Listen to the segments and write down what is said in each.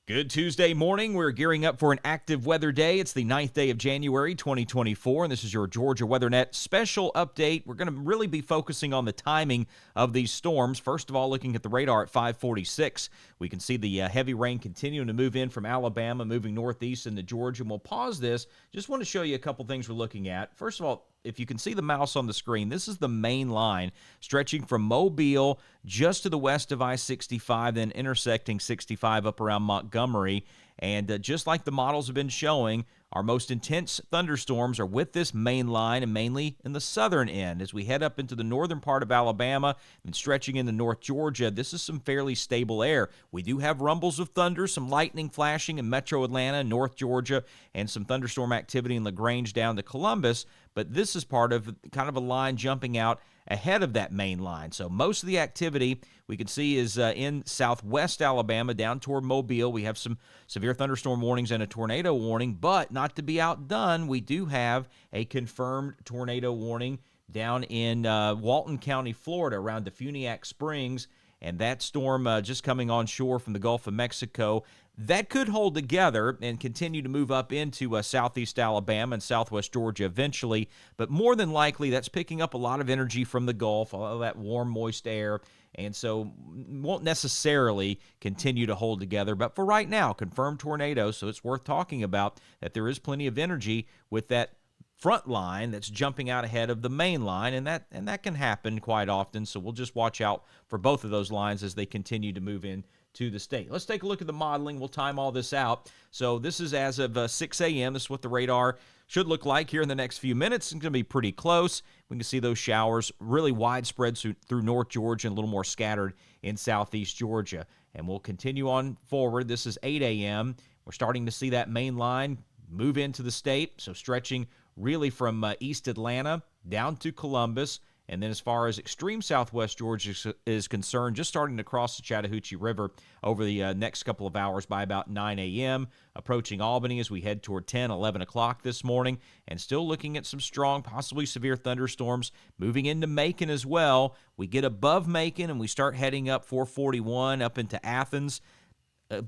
Good Tuesday morning. We're gearing up for an active weather day. It's the 9th day of January, 2024, and this is your Georgia WeatherNet special update. We're going to really be focusing on the timing of these storms. First of all, looking at the radar at 546, we can see the heavy rain continuing to move in from Alabama, moving northeast into Georgia. And we'll pause this. Just want to show you a couple things we're looking at. First of all, if you can see the mouse on the screen, this is the main line stretching from Mobile just to the west of I-65, then intersecting 65 up around Montgomery. And just like the models have been showing, our most intense thunderstorms are with this main line and mainly in the southern end. As we head up into the northern part of Alabama and stretching into North Georgia, this is some fairly stable air. We do have rumbles of thunder, some lightning flashing in metro Atlanta, North Georgia, and some thunderstorm activity in LaGrange down to Columbus, but this is part of kind of a line jumping out ahead of that main line. So most of the activity we can see is in southwest Alabama down toward Mobile. We have some severe thunderstorm warnings and a tornado warning, but not to be outdone, we do have a confirmed tornado warning down in Walton County, Florida, around Defuniak Springs, and that storm just coming on shore from the Gulf of Mexico. That could hold together and continue to move up into southeast Alabama and southwest Georgia eventually, but more than likely that's picking up a lot of energy from the Gulf, all of that warm, moist air, and so won't necessarily continue to hold together. But for right now, confirmed tornado, so it's worth talking about that there is plenty of energy with that front line that's jumping out ahead of the main line, and that can happen quite often, so we'll just watch out for both of those lines as they continue to move in to the state. Let's take a look at the modeling. We'll time all this out. So this is as of 6 a.m. This is what the radar should look like here in the next few minutes. It's going to be pretty close. We can see those showers really widespread through North Georgia and a little more scattered in southeast Georgia. And we'll continue on forward. This is 8 a.m. We're starting to see that main line move into the state, so stretching really from East Atlanta down to Columbus. And then as far as extreme southwest Georgia is concerned, just starting to cross the Chattahoochee River over the next couple of hours by about 9 a.m., approaching Albany as we head toward 10, 11 o'clock this morning, and still looking at some strong, possibly severe thunderstorms moving into Macon as well. We get above Macon and we start heading up 441 up into Athens.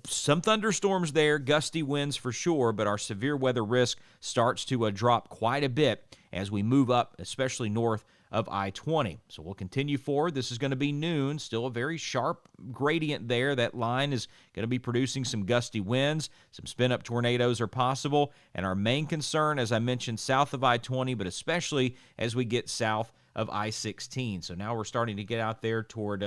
Some thunderstorms there, gusty winds for sure, but our severe weather risk starts to drop quite a bit as we move up, especially north of I-20. So we'll continue forward. This is going to be noon, still a very sharp gradient there. That line is going to be producing some gusty winds. Some spin-up tornadoes are possible. And our main concern, as I mentioned, south of I-20, but especially as we get south of I-16. So now we're starting to get out there toward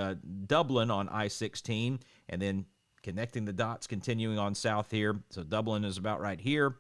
Dublin on I-16, and then connecting the dots, continuing on south here. So Dublin is about right here.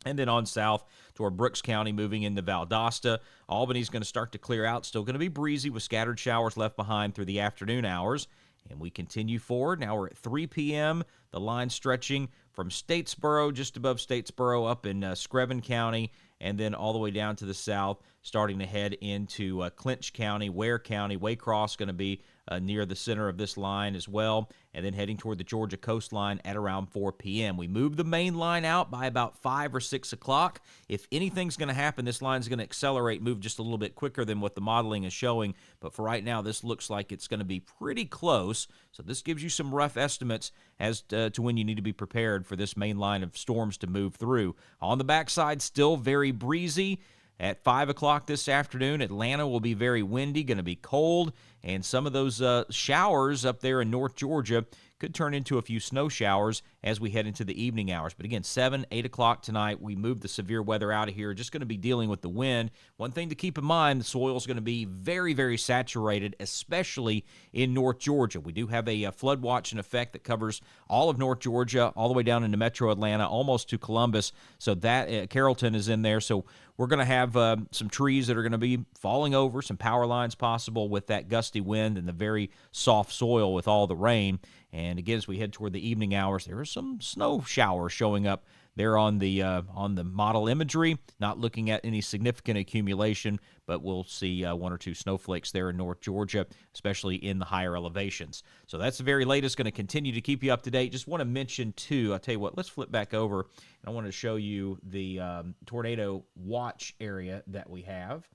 And then on south toward Brooks County, moving into Valdosta. Albany's going to start to clear out. Still going to be breezy with scattered showers left behind through the afternoon hours. And we continue forward. Now we're at 3 p.m. The line stretching from Statesboro, just above Statesboro, up in Screven County, and then all the way down to the south, starting to head into Clinch County, Ware County. Waycross going to be near the center of this line as well, and then heading toward the Georgia coastline at around 4 p.m. We move the main line out by about 5 or 6 o'clock. If anything's going to happen, this line's going to accelerate, move just a little bit quicker than what the modeling is showing, but for right now, this looks like it's going to be pretty close, so this gives you some rough estimates as to when you need to be prepared for this main line of storms to move through. On the backside, still very breezy. At 5 o'clock this afternoon, Atlanta will be very windy, going to be cold, and some of those showers up there in North Georgia could turn into a few snow showers as we head into the evening hours. But again, 7, 8 o'clock tonight, we move the severe weather out of here. Just going to be dealing with the wind. One thing to keep in mind, the soil is going to be very, very saturated, especially in North Georgia. We do have a flood watch in effect that covers all of North Georgia, all the way down into metro Atlanta, almost to Columbus. So that Carrollton is in there. So we're going to have some trees that are going to be falling over, some power lines possible with that gusty wind and the very soft soil with all the rain. And again, as we head toward the evening hours, there are some snow showers showing up there on the model imagery. Not looking at any significant accumulation, but we'll see 1 or 2 snowflakes there in North Georgia, especially in the higher elevations. So that's the very latest. Going to continue to keep you up to date. Just want to mention, too, I'll tell you what, let's flip back over, and I want to show you the tornado watch area that we have.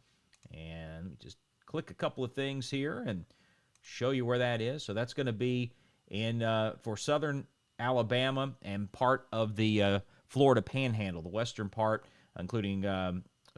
And just click a couple of things here and show you where that is. So that's going to be in for southern Alabama and part of the Florida Panhandle, the western part, including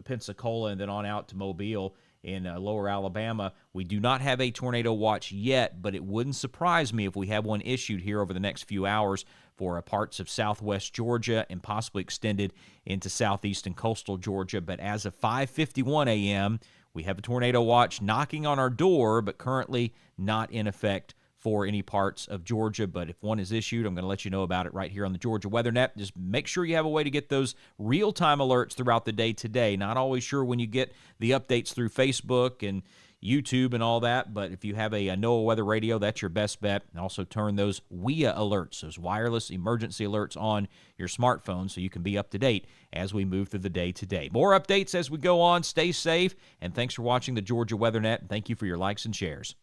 Pensacola and then on out to Mobile in lower Alabama. We do not have a tornado watch yet, but it wouldn't surprise me if we have one issued here over the next few hours for parts of southwest Georgia and possibly extended into southeast and coastal Georgia. But as of 5:51 a.m., we have a tornado watch knocking on our door, but currently not in effect for any parts of Georgia. But if one is issued, I'm going to let you know about it right here on the Georgia Weather Net. Just make sure you have a way to get those real-time alerts throughout the day today. Not always sure when you get the updates through Facebook and YouTube and all that, but if you have a NOAA weather radio, that's your best bet. And also turn those WEA alerts, those wireless emergency alerts, on your smartphone so you can be up to date as we move through the day today. More updates as we go on. Stay safe, and thanks for watching the Georgia Weather Net. Thank you for your likes and shares.